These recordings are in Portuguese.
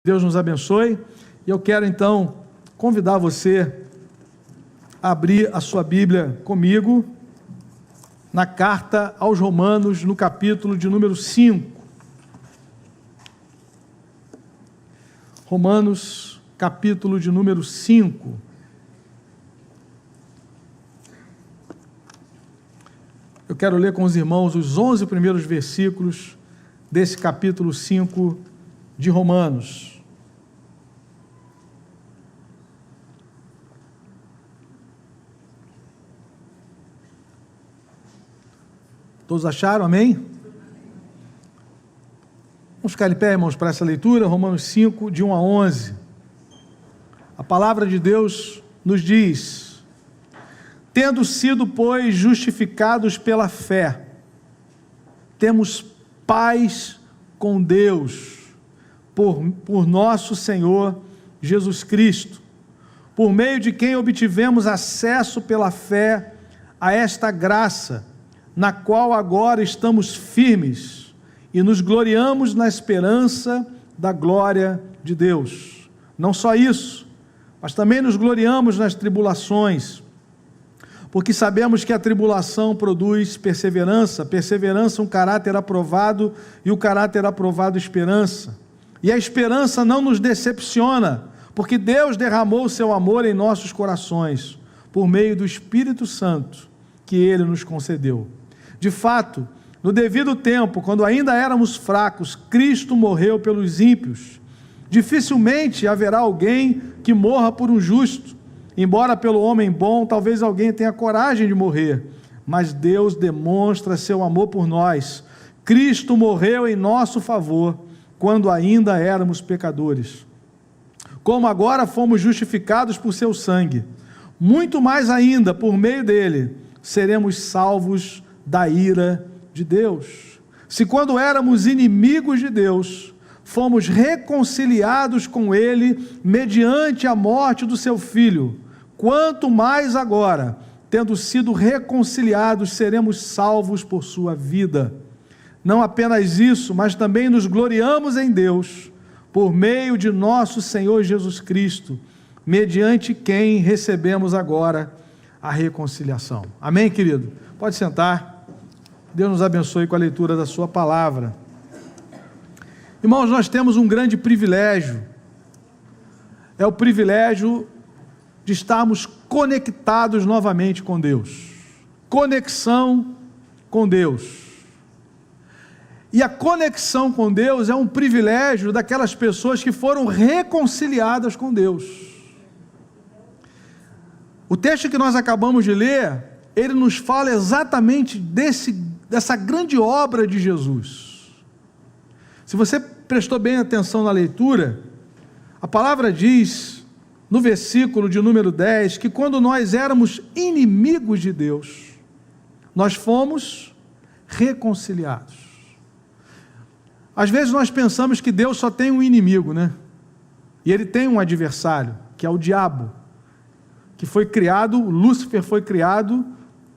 Deus nos abençoe, e eu quero então convidar você a abrir a sua Bíblia comigo na carta aos Romanos, no capítulo de número 5. Romanos, capítulo de número 5. Eu quero ler com os irmãos os 11 primeiros versículos desse capítulo 5 de Romanos. Todos acharam? Amém? Vamos ficar de pé, irmãos, para essa leitura. Romanos 5, de 1 a 11. A palavra de Deus nos diz: tendo sido, pois, justificados pela fé, temos paz com Deus, por nosso Senhor Jesus Cristo, por meio de quem obtivemos acesso pela fé a esta graça, na qual agora estamos firmes e nos gloriamos na esperança da glória de Deus. Não só isso, mas também nos gloriamos nas tribulações, porque sabemos que a tribulação produz perseverança, perseverança um caráter aprovado, e o caráter aprovado esperança. E a esperança não nos decepciona, porque Deus derramou o seu amor em nossos corações, por meio do Espírito Santo que Ele nos concedeu. De fato, no devido tempo, quando ainda éramos fracos, Cristo morreu pelos ímpios. Dificilmente haverá alguém que morra por um justo, embora pelo homem bom, talvez alguém tenha coragem de morrer, mas Deus demonstra seu amor por nós. Cristo morreu em nosso favor, quando ainda éramos pecadores. Como agora fomos justificados por seu sangue, muito mais ainda, por meio dele, seremos salvos da ira de Deus. Se quando éramos inimigos de Deus, fomos reconciliados com Ele mediante a morte do seu Filho, quanto mais agora, tendo sido reconciliados, seremos salvos por sua vida. Não apenas isso, mas também nos gloriamos em Deus, por meio de nosso Senhor Jesus Cristo, mediante quem recebemos agora a reconciliação. Amém, querido? Pode sentar. Deus nos abençoe com a leitura da sua palavra. Irmãos, nós temos um grande privilégio. É o privilégio de estarmos conectados novamente com Deus. Conexão com Deus. E a conexão com Deus é um privilégio daquelas pessoas que foram reconciliadas com Deus. O texto que nós acabamos de ler, ele nos fala exatamente dessa grande obra de Jesus. Se você prestou bem atenção na leitura, a palavra diz, no versículo de número 10, que quando nós éramos inimigos de Deus, nós fomos reconciliados. Às vezes nós pensamos que Deus só tem um inimigo, né? E Ele tem um adversário, que é o diabo, que foi criado, Lúcifer foi criado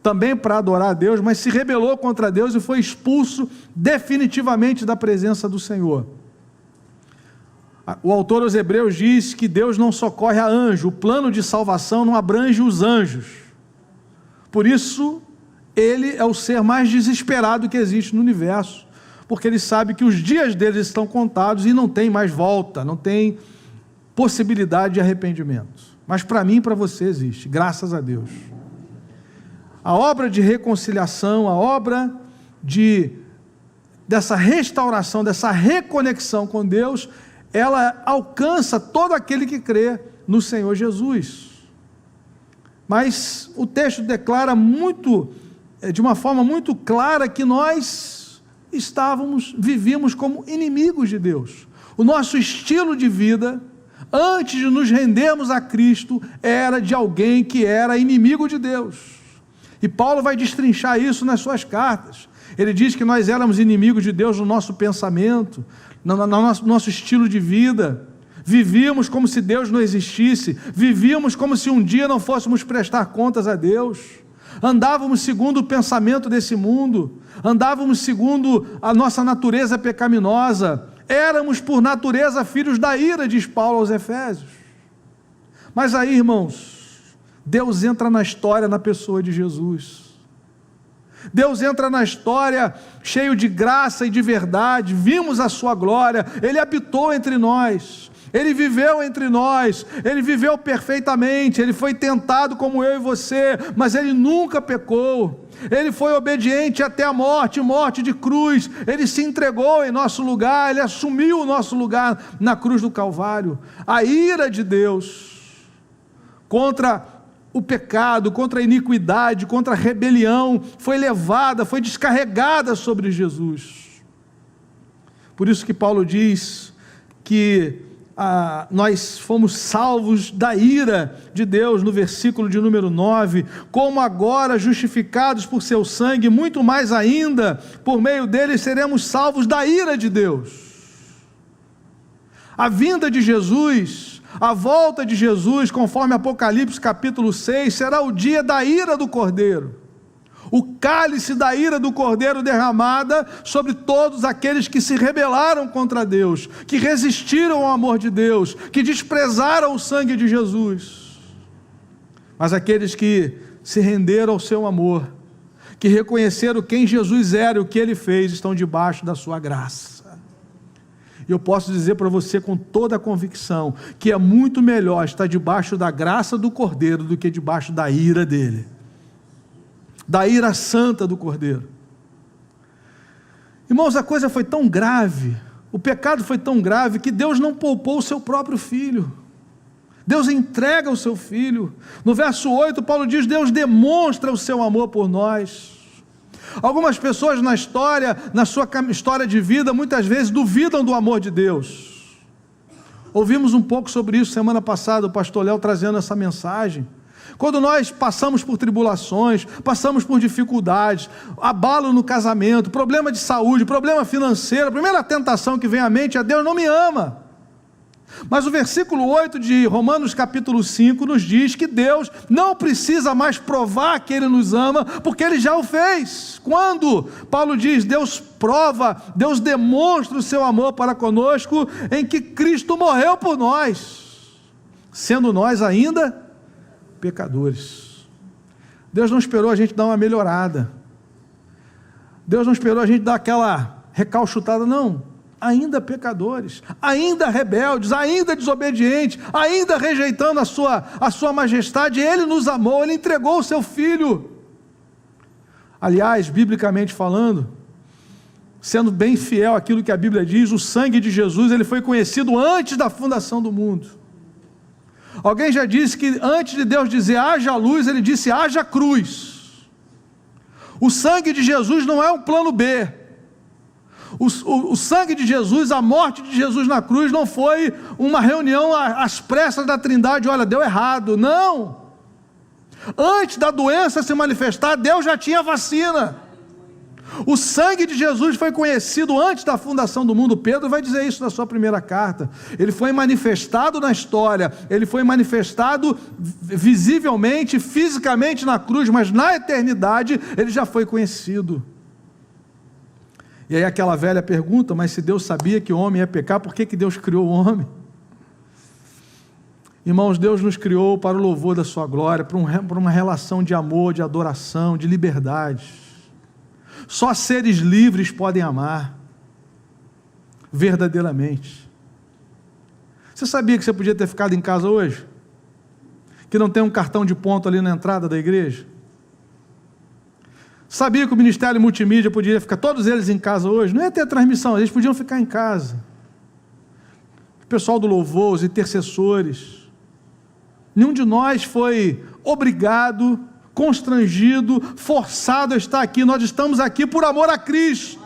também para adorar a Deus, mas se rebelou contra Deus e foi expulso definitivamente da presença do Senhor. O autor aos Hebreus diz que Deus não socorre a anjo, o plano de salvação não abrange os anjos. Por isso, ele é o ser mais desesperado que existe no universo, porque ele sabe que os dias deles estão contados e não tem mais volta, não tem possibilidade de arrependimento. Mas para mim e para você existe, graças a Deus. A obra de reconciliação, a obra dessa restauração, dessa reconexão com Deus, ela alcança todo aquele que crê no Senhor Jesus. Mas o texto declara de uma forma muito clara, que nós vivíamos como inimigos de Deus. O nosso estilo de vida, antes de nos rendermos a Cristo, era de alguém que era inimigo de Deus. E Paulo vai destrinchar isso nas suas cartas. Ele diz que nós éramos inimigos de Deus no nosso pensamento, no nosso estilo de vida. Vivíamos como se Deus não existisse, vivíamos como se um dia não fôssemos prestar contas a Deus. Andávamos segundo o pensamento desse mundo, andávamos segundo a nossa natureza pecaminosa. éramos por natureza filhos da ira, diz Paulo aos Efésios. Mas aí, irmãos, Deus entra na história na pessoa de Jesus. Deus entra na história cheio de graça e de verdade, vimos a sua glória, Ele habitou entre nós, Ele viveu entre nós, Ele viveu perfeitamente, Ele foi tentado como eu e você, mas Ele nunca pecou, Ele foi obediente até a morte, morte de cruz, Ele se entregou em nosso lugar, Ele assumiu o nosso lugar na cruz do Calvário. A ira de Deus contra o pecado, contra a iniquidade, contra a rebelião, foi levada, foi descarregada sobre Jesus. Por isso que Paulo diz que nós fomos salvos da ira de Deus, no versículo de número 9, como agora justificados por seu sangue, muito mais ainda, por meio dele seremos salvos da ira de Deus. A vinda de Jesus, a volta de Jesus, conforme Apocalipse capítulo 6, será o dia da ira do Cordeiro, o cálice da ira do Cordeiro derramada sobre todos aqueles que se rebelaram contra Deus, que resistiram ao amor de Deus, que desprezaram o sangue de Jesus. Mas aqueles que se renderam ao seu amor, que reconheceram quem Jesus era e o que Ele fez, estão debaixo da sua graça. E eu posso dizer para você com toda a convicção, que é muito melhor estar debaixo da graça do Cordeiro, do que debaixo da ira dele, da ira santa do Cordeiro. Irmãos, a coisa foi tão grave, o pecado foi tão grave, que Deus não poupou o seu próprio Filho. Deus entrega o seu Filho. No verso 8, Paulo diz: Deus demonstra o seu amor por nós. Algumas pessoas na sua história de vida, muitas vezes duvidam do amor de Deus. Ouvimos um pouco sobre isso semana passada, o pastor Léo trazendo essa mensagem. Quando nós passamos por tribulações, passamos por dificuldades, abalo no casamento, problema de saúde, problema financeiro, a primeira tentação que vem à mente é: Deus não me ama. Mas o versículo 8 de Romanos capítulo 5 nos diz que Deus não precisa mais provar que Ele nos ama, porque Ele já o fez. Quando Paulo diz: Deus prova, Deus demonstra o seu amor para conosco, em que Cristo morreu por nós, sendo nós ainda pecadores. Deus não esperou a gente dar uma melhorada, Deus não esperou a gente dar aquela recalchutada, não. Ainda pecadores, ainda rebeldes, ainda desobedientes, ainda rejeitando a sua majestade, Ele nos amou, Ele entregou o seu Filho. Aliás, biblicamente falando, sendo bem fiel àquilo que a Bíblia diz, o sangue de Jesus, ele foi conhecido antes da fundação do mundo. Alguém já disse que antes de Deus dizer haja luz, Ele disse haja cruz. O sangue de Jesus não é um plano B. O sangue de Jesus, a morte de Jesus na cruz não foi uma reunião às pressas da Trindade: olha, deu errado. Não. Antes da doença se manifestar, Deus já tinha vacina. O sangue de Jesus foi conhecido antes da fundação do mundo. Pedro vai dizer isso na sua primeira carta. Ele foi manifestado na história, ele foi manifestado visivelmente, fisicamente na cruz, mas na eternidade ele já foi conhecido. E aí aquela velha pergunta: mas se Deus sabia que o homem ia pecar, por que Deus criou o homem? Irmãos, Deus nos criou para o louvor da sua glória, para uma relação de amor, de adoração, de liberdade. Só seres livres podem amar verdadeiramente. Você sabia que você podia ter ficado em casa hoje? Que não tem um cartão de ponto ali na entrada da igreja? Sabia que o Ministério Multimídia poderia ficar todos eles em casa hoje? Não ia ter transmissão, eles podiam ficar em casa. O pessoal do louvor, os intercessores. Nenhum de nós foi obrigado, constrangido, forçado a estar aqui. Nós estamos aqui por amor a Cristo,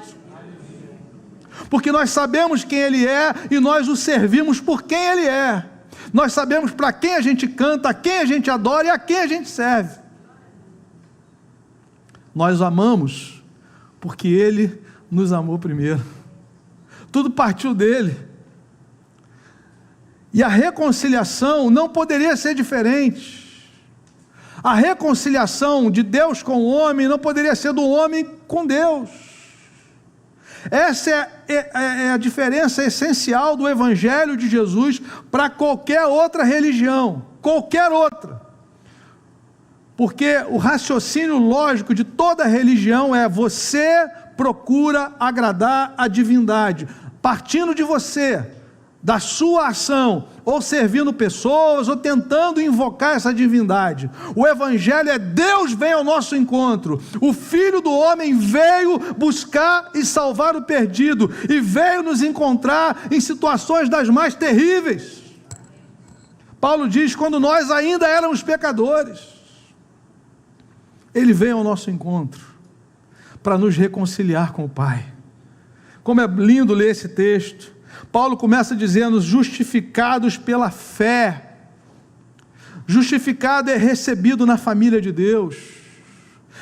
porque nós sabemos quem Ele é e nós o servimos por quem Ele é. Nós sabemos para quem a gente canta, a quem a gente adora e a quem a gente serve. Nós amamos porque Ele nos amou primeiro. Tudo partiu dEle. E a reconciliação não poderia ser diferente. A reconciliação de Deus com o homem não poderia ser do homem com Deus. Essa é a diferença essencial do Evangelho de Jesus para qualquer outra religião, qualquer outra. Porque o raciocínio lógico de toda religião é: você procura agradar a divindade, partindo de você, da sua ação, ou servindo pessoas, ou tentando invocar essa divindade. O Evangelho é: Deus vem ao nosso encontro, o Filho do Homem veio buscar e salvar o perdido, e veio nos encontrar em situações das mais terríveis. Paulo diz: quando nós ainda éramos pecadores, Ele veio ao nosso encontro, para nos reconciliar com o Pai. Como é lindo ler esse texto. Paulo começa dizendo: justificados pela fé. Justificado é recebido na família de Deus.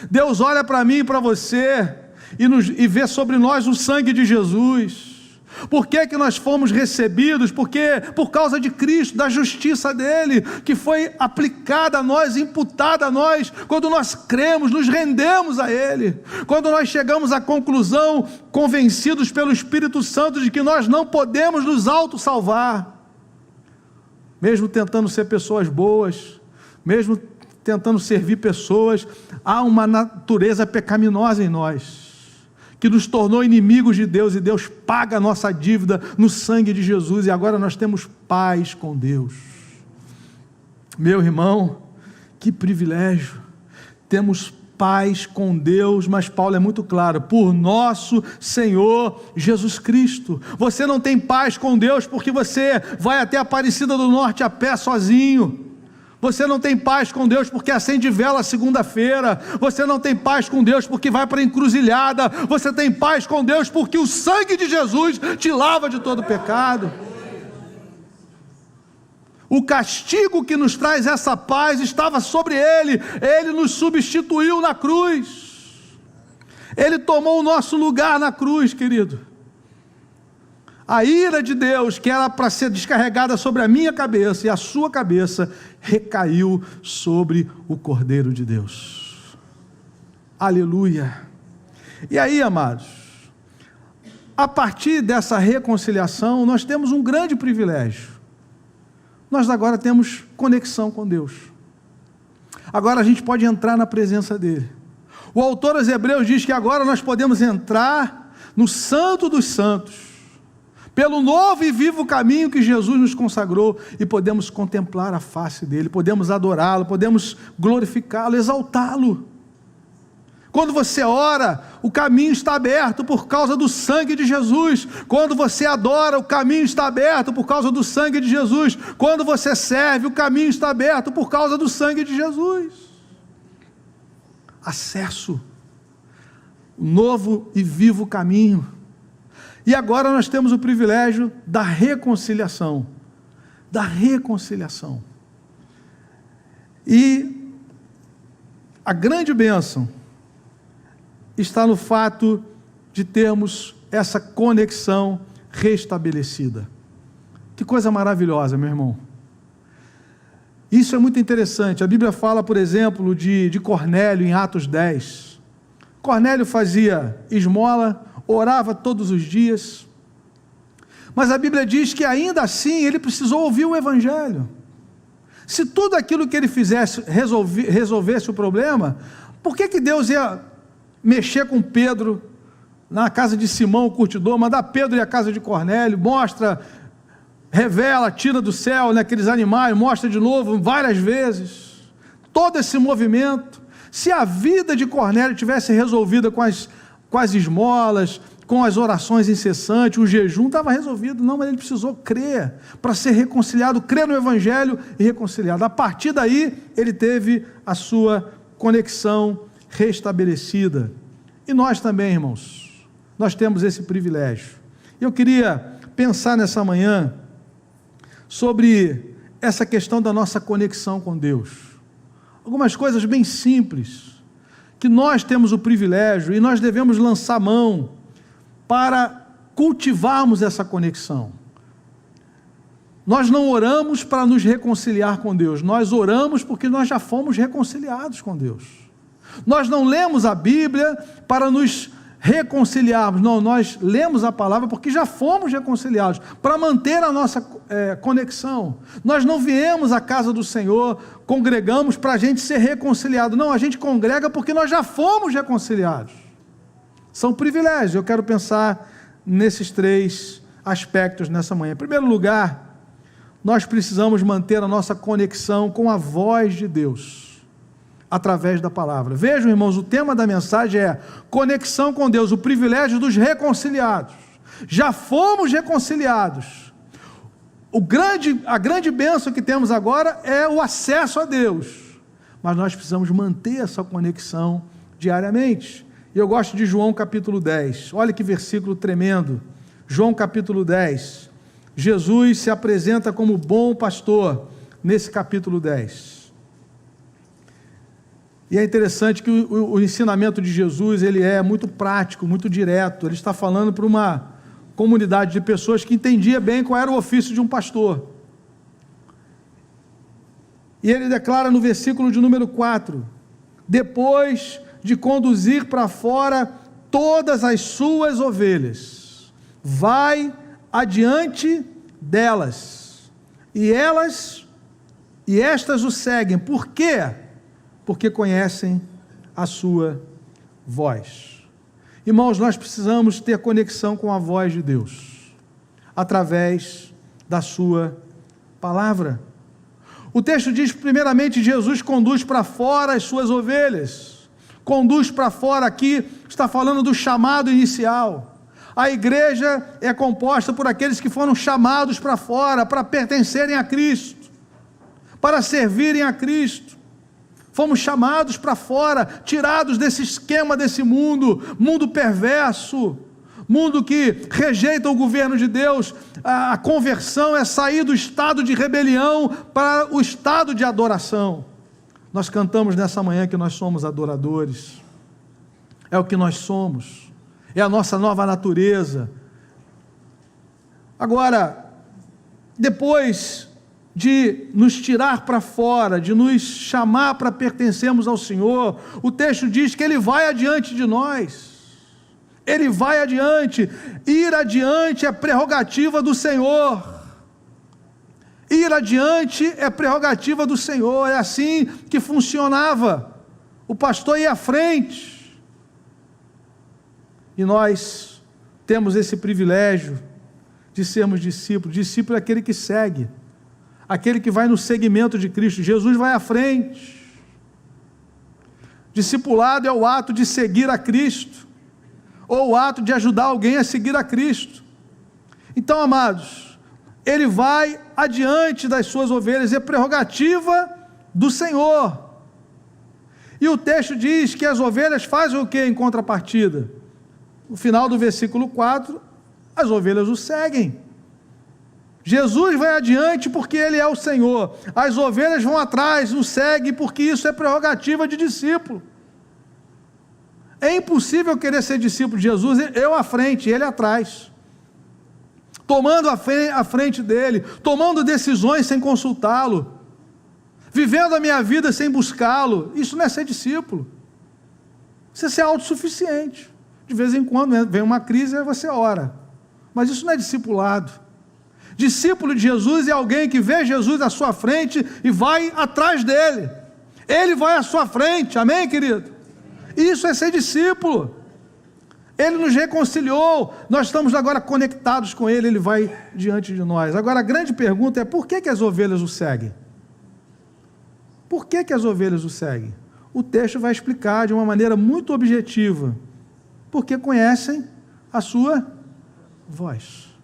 Deus olha para mim e para você e vê sobre nós o sangue de Jesus. Por que nós fomos recebidos? Porque por causa de Cristo, da justiça dele, que foi aplicada a nós, imputada a nós, quando nós cremos, nos rendemos a ele, quando nós chegamos à conclusão, convencidos pelo Espírito Santo, de que nós não podemos nos auto-salvar, mesmo tentando ser pessoas boas, mesmo tentando servir pessoas, há uma natureza pecaminosa em nós, que nos tornou inimigos de Deus, e Deus paga a nossa dívida no sangue de Jesus, e agora nós temos paz com Deus. Meu irmão, que privilégio, temos paz com Deus, mas Paulo é muito claro: por nosso Senhor Jesus Cristo. Você não tem paz com Deus porque você vai até a Aparecida do Norte a pé sozinho. Você não tem paz com Deus porque acende vela segunda-feira. Você não tem paz com Deus porque vai para a encruzilhada. Você tem paz com Deus porque o sangue de Jesus te lava de todo pecado. O castigo que nos traz essa paz estava sobre Ele. Ele nos substituiu na cruz. Ele tomou o nosso lugar na cruz, querido. A ira de Deus, que era para ser descarregada sobre a minha cabeça e a sua cabeça, recaiu sobre o Cordeiro de Deus. Aleluia. E aí, amados, a partir dessa reconciliação, nós temos um grande privilégio. Nós agora temos conexão com Deus. Agora a gente pode entrar na presença dEle. O autor aos Hebreus diz que agora nós podemos entrar no Santo dos Santos, pelo novo e vivo caminho que Jesus nos consagrou, e podemos contemplar a face dele, podemos adorá-lo, podemos glorificá-lo, exaltá-lo. Quando você ora, o caminho está aberto por causa do sangue de Jesus. Quando você adora, o caminho está aberto por causa do sangue de Jesus. Quando você serve, o caminho está aberto por causa do sangue de Jesus. Acesso, o novo e vivo caminho. E agora nós temos o privilégio da reconciliação. Da reconciliação. E a grande bênção está no fato de termos essa conexão restabelecida. Que coisa maravilhosa, meu irmão. Isso é muito interessante. A Bíblia fala, por exemplo, de Cornélio em Atos 10. Cornélio fazia esmola, orava todos os dias, mas a Bíblia diz que ainda assim ele precisou ouvir o Evangelho. Se tudo aquilo que ele fizesse resolvesse o problema, por que Deus ia mexer com Pedro na casa de Simão o curtidor, mandar Pedro ir à casa de Cornélio, mostra, revela, tira do céu, né, aqueles animais, mostra de novo várias vezes, todo esse movimento? Se a vida de Cornélio tivesse resolvida com as esmolas, com as orações incessantes, o jejum, estava resolvido. Não, mas ele precisou crer para ser reconciliado, crer no Evangelho e reconciliado. A partir daí, ele teve a sua conexão restabelecida. E nós também, irmãos, nós temos esse privilégio. Eu queria pensar nessa manhã sobre essa questão da nossa conexão com Deus. Algumas coisas bem simples, que nós temos o privilégio e nós devemos lançar mão para cultivarmos essa conexão. Nós não oramos para nos reconciliar com Deus, nós oramos porque nós já fomos reconciliados com Deus. Nós não lemos a Bíblia para nos reconciliarmos. Não, nós lemos a palavra porque já fomos reconciliados, para manter a nossa conexão. Nós não viemos à casa do Senhor, congregamos para a gente ser reconciliado. Não, a gente congrega porque nós já fomos reconciliados. São privilégios. Eu quero pensar nesses 3 aspectos nessa manhã. Em primeiro lugar, nós precisamos manter a nossa conexão com a voz de Deus, através da palavra. Vejam, irmãos, o tema da mensagem é conexão com Deus, o privilégio dos reconciliados. Já fomos reconciliados. A grande bênção que temos agora é o acesso a Deus, mas nós precisamos manter essa conexão diariamente. E eu gosto de João capítulo 10, olha que versículo tremendo. João capítulo 10, Jesus se apresenta como bom pastor, nesse capítulo 10. E é interessante que o ensinamento de Jesus, ele é muito prático, muito direto. Ele está falando para uma comunidade de pessoas que entendia bem qual era o ofício de um pastor. E ele declara no versículo de número 4, depois de conduzir para fora todas as suas ovelhas, vai adiante delas, e estas o seguem. Por quê? Porque conhecem a sua voz. Irmãos, nós precisamos ter conexão com a voz de Deus, através da sua palavra. O texto diz, primeiramente, Jesus conduz para fora as suas ovelhas. Conduz para fora aqui, está falando do chamado inicial. A igreja é composta por aqueles que foram chamados para fora, para pertencerem a Cristo, para servirem a Cristo. Fomos chamados para fora, tirados desse esquema desse mundo perverso, mundo que rejeita o governo de Deus. A conversão é sair do estado de rebelião para o estado de adoração. Nós cantamos nessa manhã que nós somos adoradores, é o que nós somos, é a nossa nova natureza. Agora, depois de nos tirar para fora, de nos chamar para pertencermos ao Senhor, o texto diz que Ele vai adiante de nós, Ele vai adiante. Ir adiante é prerrogativa do Senhor. Ir adiante é prerrogativa do Senhor, é assim que funcionava. O pastor ia à frente, e nós temos esse privilégio de sermos discípulos. Discípulo é aquele que segue, aquele que vai no seguimento de Cristo. Jesus vai à frente. Discipulado é o ato de seguir a Cristo, ou o ato de ajudar alguém a seguir a Cristo. Então, amados, Ele vai adiante das suas ovelhas, é prerrogativa do Senhor. E o texto diz que as ovelhas fazem o que em contrapartida? No final do versículo 4, as ovelhas o seguem. Jesus vai adiante porque Ele é o Senhor. As ovelhas vão atrás, o seguem, porque isso é prerrogativa de discípulo. É impossível querer ser discípulo de Jesus, eu à frente, Ele atrás. Tomando a frente dele, tomando decisões sem consultá-lo, vivendo a minha vida sem buscá-lo. Isso não é ser discípulo, isso é ser autossuficiente. De vez em quando vem uma crise, aí você ora, mas isso não é discipulado. Discípulo de Jesus é alguém que vê Jesus à sua frente e vai atrás dele, Ele vai à sua frente, amém, querido? Isso é ser discípulo. Ele nos reconciliou, nós estamos agora conectados com Ele, Ele vai diante de nós. Agora a grande pergunta é, por que as ovelhas o seguem? Por que as ovelhas o seguem? O texto vai explicar de uma maneira muito objetiva, porque conhecem a sua voz.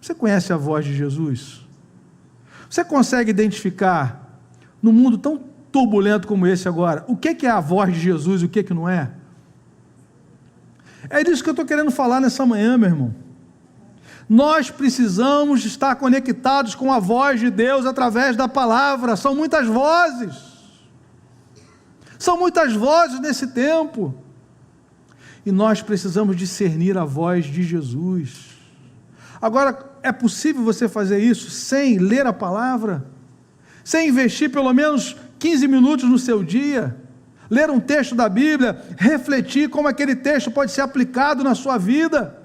Você conhece a voz de Jesus? Você consegue identificar, num mundo tão turbulento como esse agora, o que é a voz de Jesus e o que não é? É disso que eu estou querendo falar nessa manhã, meu irmão. Nós precisamos estar conectados com a voz de Deus através da palavra. São muitas vozes nesse tempo, e nós precisamos discernir a voz de Jesus. Agora, é possível você fazer isso sem ler a palavra? Sem investir pelo menos 15 minutos no seu dia? ler um texto da Bíblia, refletir como aquele texto pode ser aplicado na sua vida.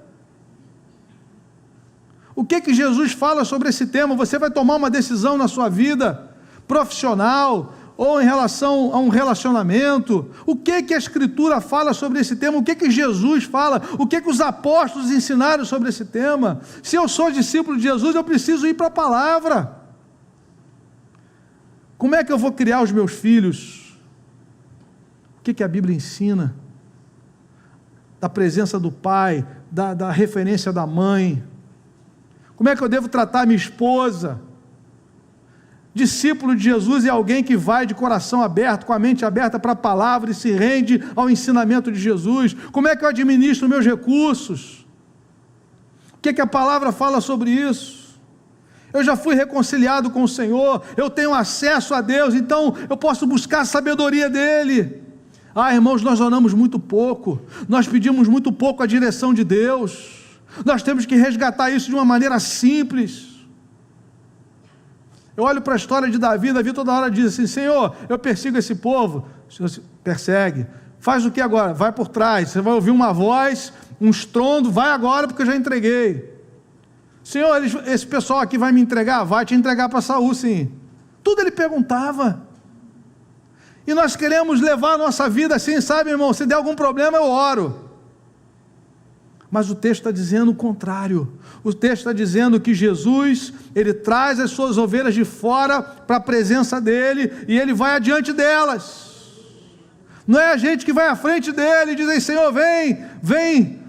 O que Jesus fala sobre esse tema? Você vai tomar uma decisão na sua vida profissional ou em relação a um relacionamento. O que a Escritura fala sobre esse tema? O que Jesus fala? O que os apóstolos ensinaram sobre esse tema? Se eu sou discípulo de Jesus, eu preciso ir para a palavra. Como é que eu vou criar os meus filhos? O que a Bíblia ensina? Da presença do pai, da referência da mãe. Como é que eu devo tratar minha esposa? Discípulo de Jesus é alguém que vai de coração aberto, com a mente aberta para a palavra e se rende ao ensinamento de Jesus. Como é que eu administro meus recursos? O que a palavra fala sobre isso? Eu já fui reconciliado com o Senhor, eu tenho acesso a Deus, então eu posso buscar a sabedoria dEle. Irmãos, nós oramos muito pouco, nós pedimos muito pouco a direção de Deus. Nós temos que resgatar isso de uma maneira simples. Eu olho para a história de Davi toda hora diz assim: Senhor, eu persigo esse povo. O Senhor persegue. Faz o que agora? Vai por trás, você vai ouvir uma voz, um estrondo, vai agora porque eu já entreguei. Senhor, esse pessoal aqui vai me entregar? Vai te entregar para Saul, sim. Tudo ele perguntava. E nós queremos levar a nossa vida assim, sabe, irmão? Se der algum problema, eu oro. Mas o texto está dizendo o contrário. O texto está dizendo que Jesus, ele traz as suas ovelhas de fora para a presença dele e ele vai adiante delas. Não é a gente que vai à frente dele e diz aí: Senhor, vem,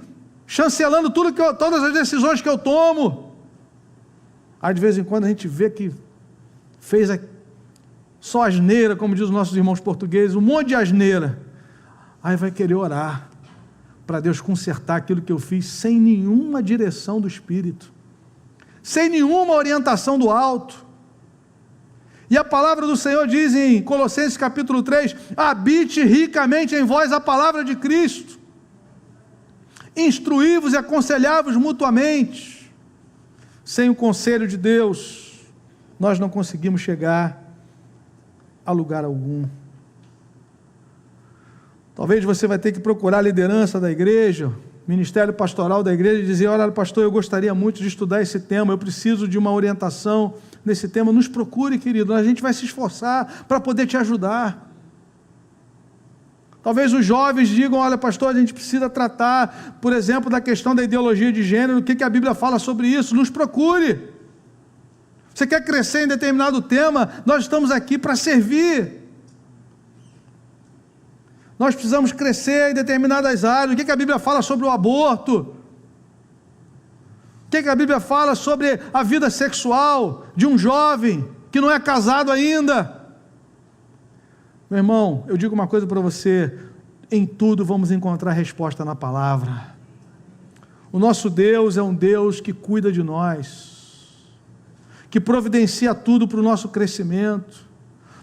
chancelando todas as decisões que eu tomo. Aí de vez em quando a gente vê que fez só asneira, como diz os nossos irmãos portugueses, um monte de asneira. Aí vai querer orar para Deus consertar aquilo que eu fiz sem nenhuma direção do Espírito, sem nenhuma orientação do alto. E a palavra do Senhor diz em Colossenses capítulo 3, habite ricamente em vós a palavra de Cristo, instruí-vos e aconselhai-vos mutuamente. Sem o conselho de Deus, nós não conseguimos chegar a lugar algum. Talvez você vai ter que procurar a liderança da igreja, ministério pastoral da igreja, e dizer: olha, pastor, eu gostaria muito de estudar esse tema, eu preciso de uma orientação nesse tema. Nos procure, querido, a gente vai se esforçar para poder te ajudar. Talvez os jovens digam: olha, pastor, a gente precisa tratar, por exemplo, da questão da ideologia de gênero, o que a Bíblia fala sobre isso. Nos procure. Você quer crescer em determinado tema? Nós estamos aqui para servir. Nós precisamos crescer em determinadas áreas. O que a Bíblia fala sobre o aborto? O que a Bíblia fala sobre a vida sexual de um jovem que não é casado ainda? Meu irmão, eu digo uma coisa para você: em tudo vamos encontrar resposta na palavra. O nosso Deus é um Deus que cuida de nós, que providencia tudo para o nosso crescimento,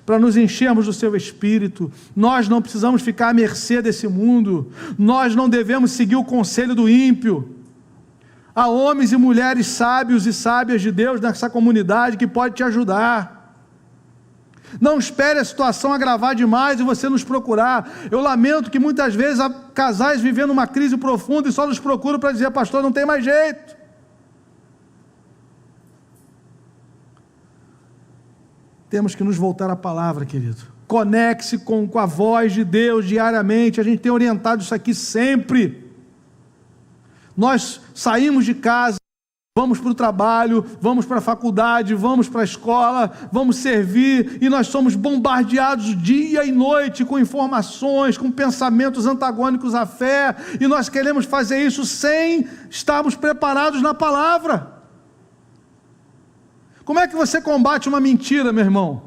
para nos enchermos do seu Espírito. Nós não precisamos ficar à mercê desse mundo, nós não devemos seguir o conselho do ímpio. Há homens e mulheres sábios e sábias de Deus nessa comunidade que pode te ajudar. Não espere a situação agravar demais e você nos procurar. Eu lamento que muitas vezes há casais vivendo uma crise profunda e só nos procuram para dizer: pastor, não tem mais jeito. Temos que nos voltar à palavra, querido. Conecte-se com a voz de Deus diariamente. A gente tem orientado isso aqui sempre. Nós saímos de casa, vamos para o trabalho, vamos para a faculdade, vamos para a escola, vamos servir, e nós somos bombardeados dia e noite com informações, com pensamentos antagônicos à fé, e nós queremos fazer isso sem estarmos preparados na palavra. Como é que você combate uma mentira, meu irmão?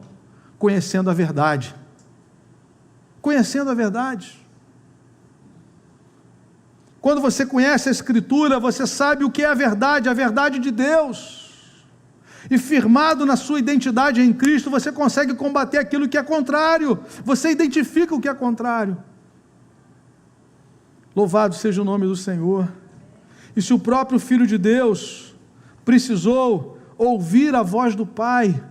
Conhecendo a verdade. Conhecendo a verdade. Quando você conhece a Escritura, você sabe o que é a verdade de Deus. E firmado na sua identidade em Cristo, você consegue combater aquilo que é contrário. Você identifica o que é contrário. Louvado seja o nome do Senhor. E se o próprio Filho de Deus precisou ouvir a voz do Pai,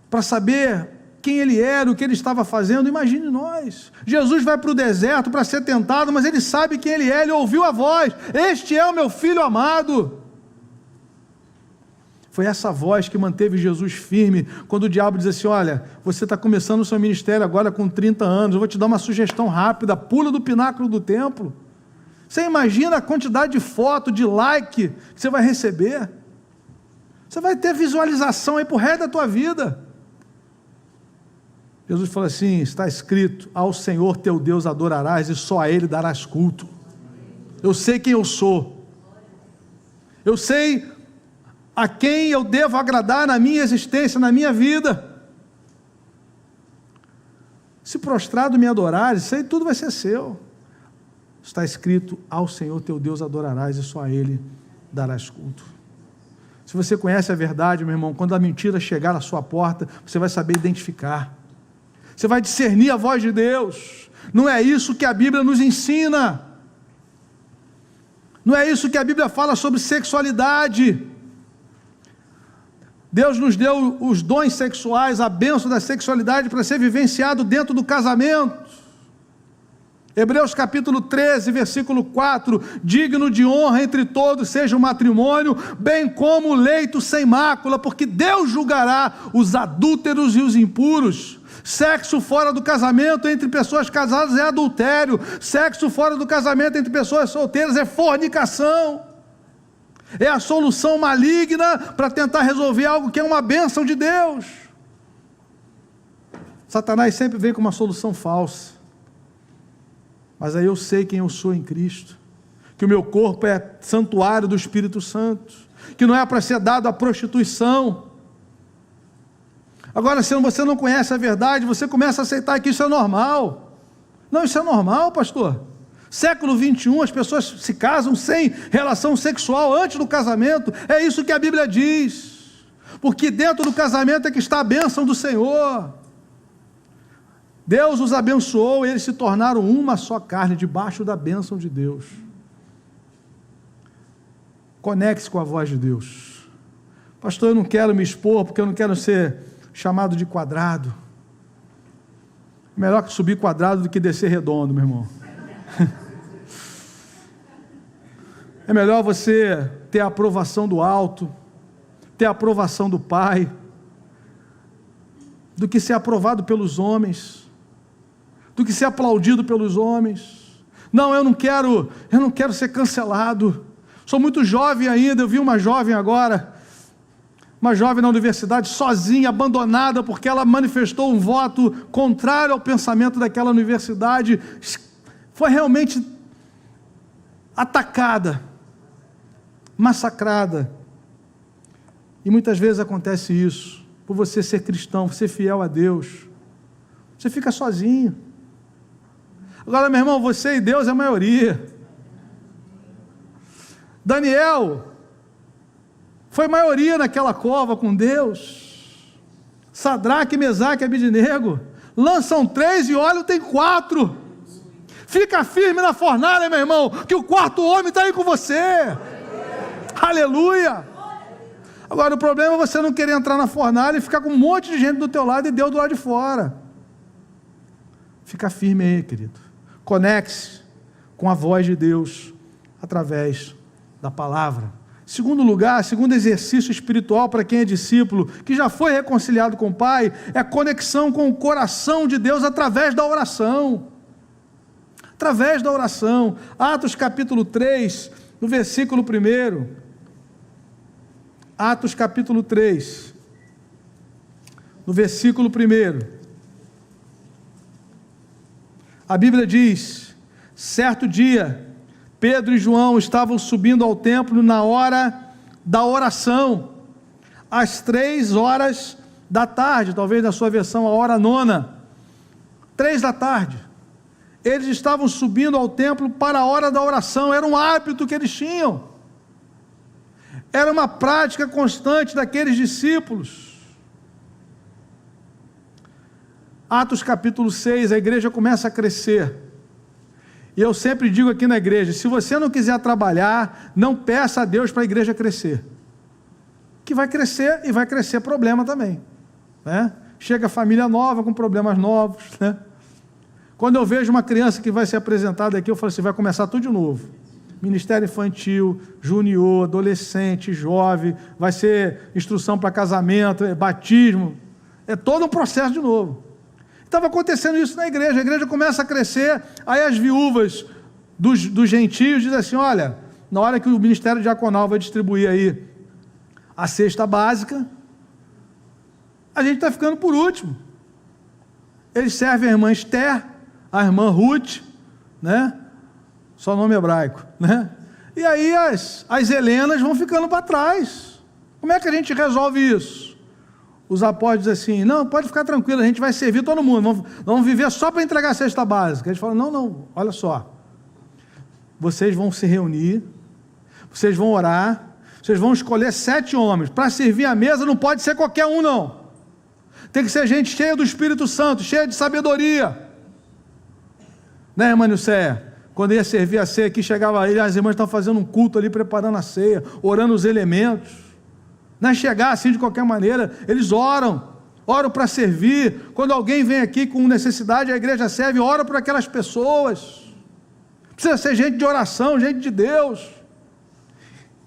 para saber quem ele era, o que ele estava fazendo. Imagine nós. Jesus vai para o deserto para ser tentado, mas ele sabe quem ele é, ele ouviu a voz: este é o meu filho amado. Foi essa voz que manteve Jesus firme, quando o diabo diz assim: olha, você está começando o seu ministério agora com 30 anos, eu vou te dar uma sugestão rápida, pula do pináculo do templo. Você imagina a quantidade de foto, de like que você vai receber? Você vai ter visualização aí para o resto da tua vida. Jesus fala assim: está escrito, ao Senhor teu Deus adorarás e só a Ele darás culto. Eu sei quem eu sou, eu sei a quem eu devo agradar na minha existência, na minha vida. Se prostrado me adorares, isso aí tudo vai ser seu. Está escrito, ao Senhor teu Deus adorarás e só a Ele darás culto. Se você conhece a verdade, meu irmão, quando a mentira chegar à sua porta, você vai saber identificar. Você vai discernir a voz de Deus. Não é isso que a Bíblia nos ensina. Não é isso que a Bíblia fala sobre sexualidade. Deus nos deu os dons sexuais, a bênção da sexualidade para ser vivenciado dentro do casamento. Hebreus capítulo 13, versículo 4, digno de honra entre todos seja o matrimônio, bem como o leito sem mácula, porque Deus julgará os adúlteros e os impuros. Sexo fora do casamento entre pessoas casadas é adultério, sexo fora do casamento entre pessoas solteiras é fornicação. É a solução maligna para tentar resolver algo que é uma bênção de Deus. Satanás sempre vem com uma solução falsa. Mas aí eu sei quem eu sou em Cristo, que o meu corpo é santuário do Espírito Santo, que não é para ser dado à prostituição. Agora, se você não conhece a verdade, você começa a aceitar que isso é normal. Não, isso é normal, pastor. Século 21, as pessoas se casam sem relação sexual antes do casamento. É isso que a Bíblia diz. Porque dentro do casamento é que está a bênção do Senhor. Deus os abençoou e eles se tornaram uma só carne, debaixo da bênção de Deus. Conecte-se com a voz de Deus. Pastor, eu não quero me expor, porque eu não quero ser chamado de quadrado. Melhor que subir quadrado do que descer redondo, meu irmão. É melhor você ter a aprovação do alto, ter a aprovação do Pai, do que ser aprovado pelos homens, do que ser aplaudido pelos homens. Não, eu não quero ser cancelado. Sou muito jovem ainda. Eu vi uma jovem agora, uma jovem na universidade, sozinha, abandonada, porque ela manifestou um voto contrário ao pensamento daquela universidade. Foi realmente atacada, massacrada. E muitas vezes acontece isso, por você ser cristão, ser fiel a Deus, você fica sozinho. Agora, meu irmão, você e Deus é a maioria. Daniel foi maioria naquela cova com Deus. Sadraque, Mesaque e Abednego lançam 3 e olham, tem 4. Fica firme na fornalha, meu irmão, que o quarto homem está aí com você. Aleluia. Agora, o problema é você não querer entrar na fornalha e ficar com um monte de gente do teu lado e Deus do lado de fora. Fica firme aí, querido. Conecte-se com a voz de Deus através da palavra. Segundo lugar, segundo exercício espiritual para quem é discípulo, que já foi reconciliado com o Pai, é a conexão com o coração de Deus através da oração. Através da oração. Atos capítulo 3, no versículo 1. Atos capítulo 3, no versículo 1. A Bíblia diz: certo dia, Pedro e João estavam subindo ao templo na hora da oração, às 3h da tarde, talvez na sua versão a hora 9, 3 da tarde. Eles estavam subindo ao templo para a hora da oração, era um hábito que eles tinham, era uma prática constante daqueles discípulos. Atos capítulo 6, a igreja começa a crescer, e eu sempre digo aqui na igreja, se você não quiser trabalhar, não peça a Deus para a igreja crescer, que vai crescer e vai crescer problema também, né? chega família nova com problemas novos, né? Quando eu vejo uma criança que vai ser apresentada aqui, eu falo assim, vai começar tudo de novo. Ministério infantil, junior, adolescente, jovem, vai ser instrução para casamento, batismo, é todo um processo de novo. Estava acontecendo isso na igreja, a igreja começa a crescer, aí as viúvas dos gentios dizem assim, olha, na hora que o ministério diaconal vai distribuir aí a cesta básica, a gente está ficando por último. Eles servem a irmã Esther, a irmã Ruth, né? Só nome hebraico, né? E aí as Helenas vão ficando para trás. Como é que a gente resolve isso? Os apóstolos dizem assim, não, pode ficar tranquilo, a gente vai servir todo mundo, vamos viver só para entregar a cesta básica. Eles falam, não, olha só, vocês vão se reunir, vocês vão orar, vocês vão escolher 7 homens, para servir a mesa não pode ser qualquer um não, tem que ser gente cheia do Espírito Santo, cheia de sabedoria, né, irmã Nilceia? Quando ia servir a ceia aqui, chegava ele, as irmãs estão fazendo um culto ali, preparando a ceia, orando os elementos, não é chegar assim de qualquer maneira, eles oram para servir, quando alguém vem aqui com necessidade, a igreja serve, ora por aquelas pessoas, precisa ser gente de oração, gente de Deus.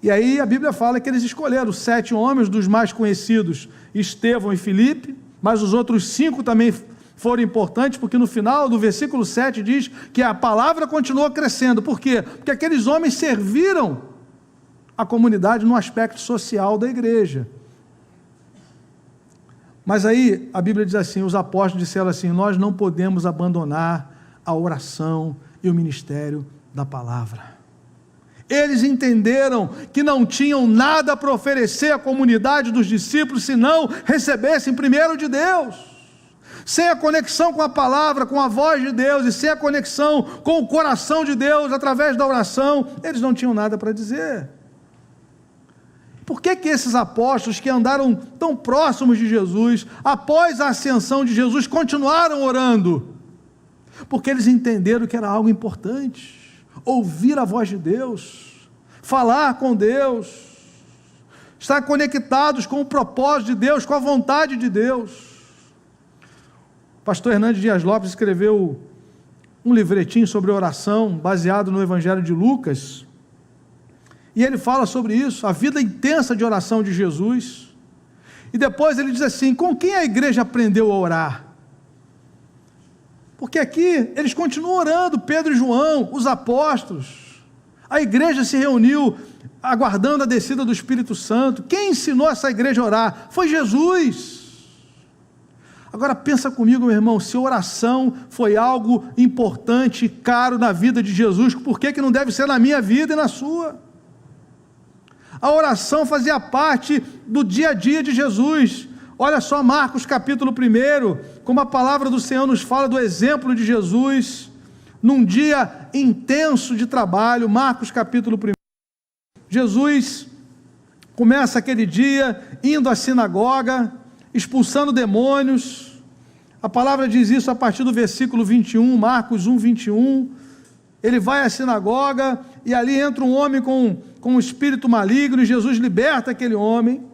E aí a Bíblia fala que eles escolheram 7 homens, dos mais conhecidos, Estevão e Filipe, mas os outros 5 também foram importantes, porque no final do versículo 7 diz que a palavra continuou crescendo. Por quê? Porque aqueles homens serviram a comunidade no aspecto social da igreja. Mas aí a Bíblia diz assim, os apóstolos disseram assim, nós não podemos abandonar a oração e o ministério da palavra. Eles entenderam que não tinham nada para oferecer à comunidade dos discípulos, se não recebessem primeiro de Deus. Sem a conexão com a palavra, com a voz de Deus, e sem a conexão com o coração de Deus, através da oração, eles não tinham nada para dizer. Por que esses apóstolos que andaram tão próximos de Jesus, após a ascensão de Jesus, continuaram orando? Porque eles entenderam que era algo importante, ouvir a voz de Deus, falar com Deus, estar conectados com o propósito de Deus, com a vontade de Deus. O pastor Hernandes Dias Lopes escreveu um livretinho sobre oração, baseado no Evangelho de Lucas, e ele fala sobre isso, a vida intensa de oração de Jesus, e depois ele diz assim, com quem a igreja aprendeu a orar? Porque aqui eles continuam orando, Pedro e João, os apóstolos, a igreja se reuniu, aguardando a descida do Espírito Santo. Quem ensinou essa igreja a orar? Foi Jesus. Agora pensa comigo, meu irmão, se oração foi algo importante e caro na vida de Jesus, por que não deve ser na minha vida e na sua? A oração fazia parte do dia a dia de Jesus. Olha só Marcos capítulo 1, como a palavra do Senhor nos fala do exemplo de Jesus, num dia intenso de trabalho. Marcos capítulo 1, Jesus começa aquele dia indo à sinagoga, expulsando demônios. A palavra diz isso a partir do versículo 21, Marcos 1, 21, ele vai à sinagoga, e ali entra um homem com um espírito maligno, e Jesus liberta aquele homem.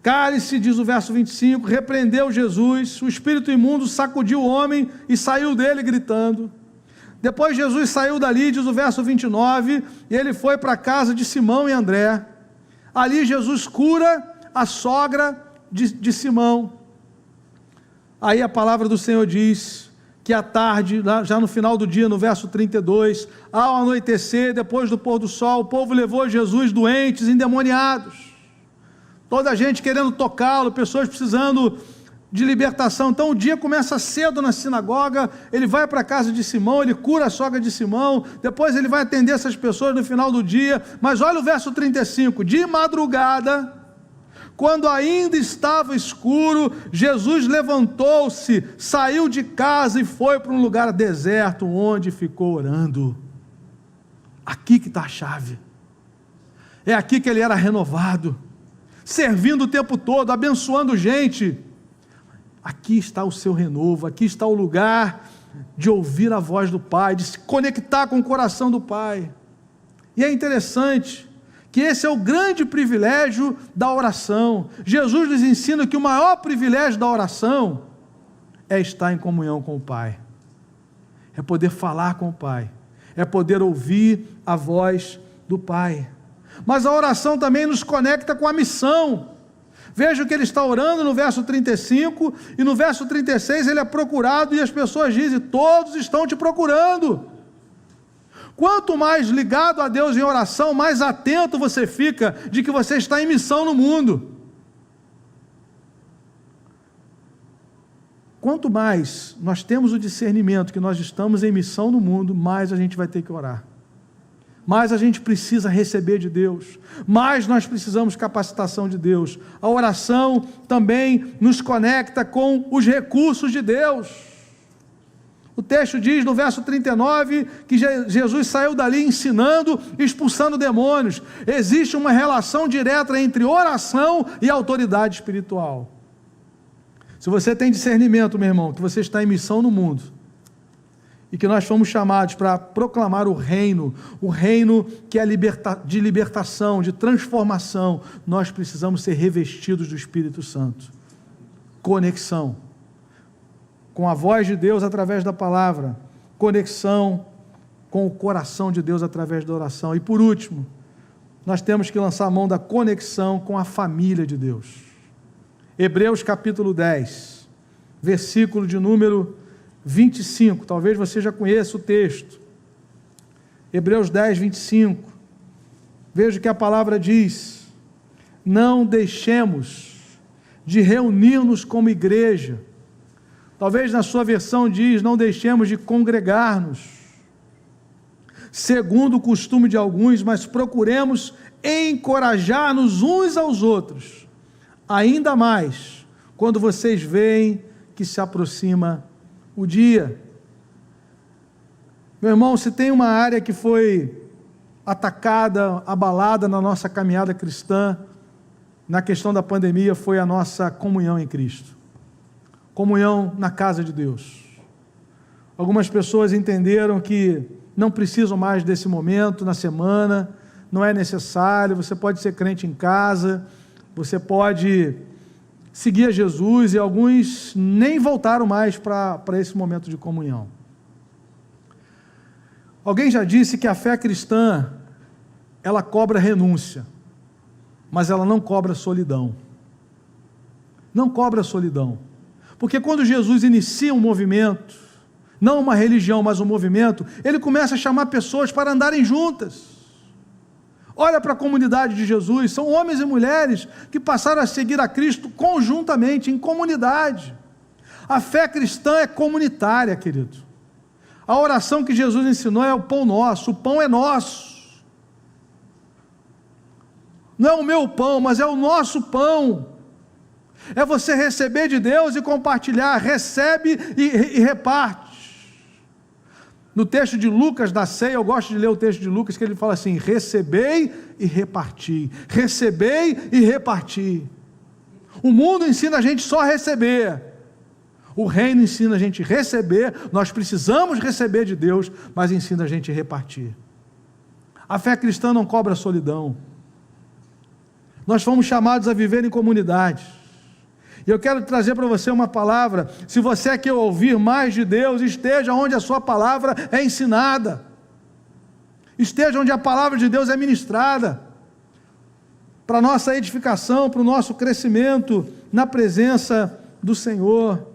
Cale-se, diz o verso 25, repreendeu Jesus, o espírito imundo sacudiu o homem, e saiu dele gritando. Depois Jesus saiu dali, diz o verso 29, e ele foi para a casa de Simão e André. Ali Jesus cura a sogra de Simão. Aí a palavra do Senhor diz que à tarde, já no final do dia, no verso 32, ao anoitecer, depois do pôr do sol, o povo levou Jesus doentes, endemoniados, toda a gente querendo tocá-lo, pessoas precisando de libertação. Então o dia começa cedo na sinagoga, ele vai para a casa de Simão, ele cura a sogra de Simão, depois ele vai atender essas pessoas no final do dia. Mas olha o verso 35, de madrugada, quando ainda estava escuro, Jesus levantou-se, saiu de casa e foi para um lugar deserto, onde ficou orando. Aqui que está a chave, é aqui que ele era renovado, servindo o tempo todo, abençoando gente. Aqui está o seu renovo, aqui está o lugar de ouvir a voz do Pai, de se conectar com o coração do Pai. E é interessante que esse é o grande privilégio da oração. Jesus nos ensina que o maior privilégio da oração é estar em comunhão com o Pai, é poder falar com o Pai, é poder ouvir a voz do Pai. Mas a oração também nos conecta com a missão. Veja o que ele está orando no verso 35, e no verso 36 ele é procurado, e as pessoas dizem: todos estão te procurando. Quanto mais ligado a Deus em oração, mais atento você fica de que você está em missão no mundo. Quanto mais nós temos o discernimento que nós estamos em missão no mundo, mais a gente vai ter que orar. Mais a gente precisa receber de Deus, mais nós precisamos capacitação de Deus. A oração também nos conecta com os recursos de Deus. O texto diz no verso 39 que Jesus saiu dali ensinando, expulsando demônios. Existe uma relação direta entre oração e autoridade espiritual. Se você tem discernimento, meu irmão, que você está em missão no mundo, e que nós fomos chamados para proclamar o reino que é de libertação, de transformação, nós precisamos ser revestidos do Espírito Santo. Conexão com a voz de Deus através da palavra, conexão com o coração de Deus através da oração. E por último, nós temos que lançar a mão da conexão com a família de Deus. Hebreus capítulo 10, versículo de número 25, talvez você já conheça o texto. Hebreus 10, 25. Veja o que a palavra diz: não deixemos de reunir-nos como igreja. Talvez na sua versão diz: não deixemos de congregar-nos, segundo o costume de alguns, mas procuremos encorajar-nos uns aos outros, ainda mais quando vocês veem que se aproxima o dia. Meu irmão, se tem uma área que foi atacada, abalada na nossa caminhada cristã, na questão da pandemia, foi a nossa comunhão em Cristo, comunhão na casa de Deus. Algumas pessoas entenderam que não precisam mais desse momento na semana, não é necessário, você pode ser crente em casa, você pode seguir a Jesus, e alguns nem voltaram mais para esse momento de comunhão. Alguém já disse que a fé cristã, ela cobra renúncia, mas ela não cobra solidão. Não cobra solidão. Porque quando Jesus inicia um movimento, não uma religião, mas um movimento, ele começa a chamar pessoas para andarem juntas. Olha para a comunidade de Jesus, são homens e mulheres que passaram a seguir a Cristo conjuntamente, em comunidade. A fé cristã é comunitária, querido. A oração que Jesus ensinou é o pão nosso, o pão é nosso. Não é o meu pão, mas é o nosso pão. É você receber de Deus e compartilhar, recebe e reparte. No texto de Lucas da ceia, eu gosto de ler o texto de Lucas, que ele fala assim: recebei e reparti, recebei e reparti. O mundo ensina a gente só a receber, o reino ensina a gente a receber, nós precisamos receber de Deus, mas ensina a gente a repartir. A fé cristã não cobra solidão, nós fomos chamados a viver em comunidade. E eu quero trazer para você uma palavra: se você quer ouvir mais de Deus, esteja onde a sua palavra é ensinada, esteja onde a palavra de Deus é ministrada, para a nossa edificação, para o nosso crescimento na presença do Senhor.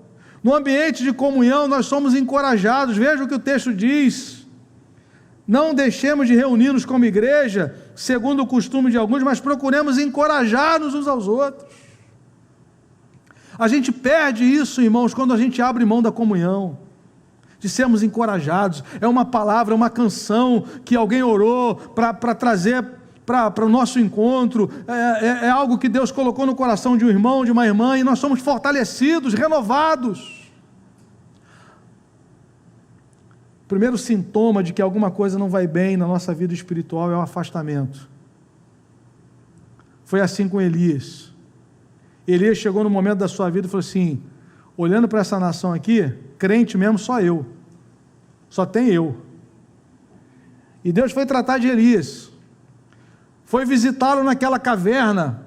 No ambiente de comunhão nós somos encorajados. Veja o que o texto diz: não deixemos de reunir-nos como igreja, segundo o costume de alguns, mas procuremos encorajar-nos uns aos outros. A gente perde isso, irmãos, quando a gente abre mão da comunhão, de sermos encorajados. É uma palavra, uma canção que alguém orou para trazer para o nosso encontro, é algo que Deus colocou no coração de um irmão, de uma irmã, e nós somos fortalecidos, renovados. O primeiro sintoma de que alguma coisa não vai bem na nossa vida espiritual é o afastamento. Foi assim com Elias. Elias chegou no momento da sua vida e falou assim: olhando para essa nação aqui, crente mesmo só eu, só tem eu. E Deus foi tratar de Elias, foi visitá-lo naquela caverna,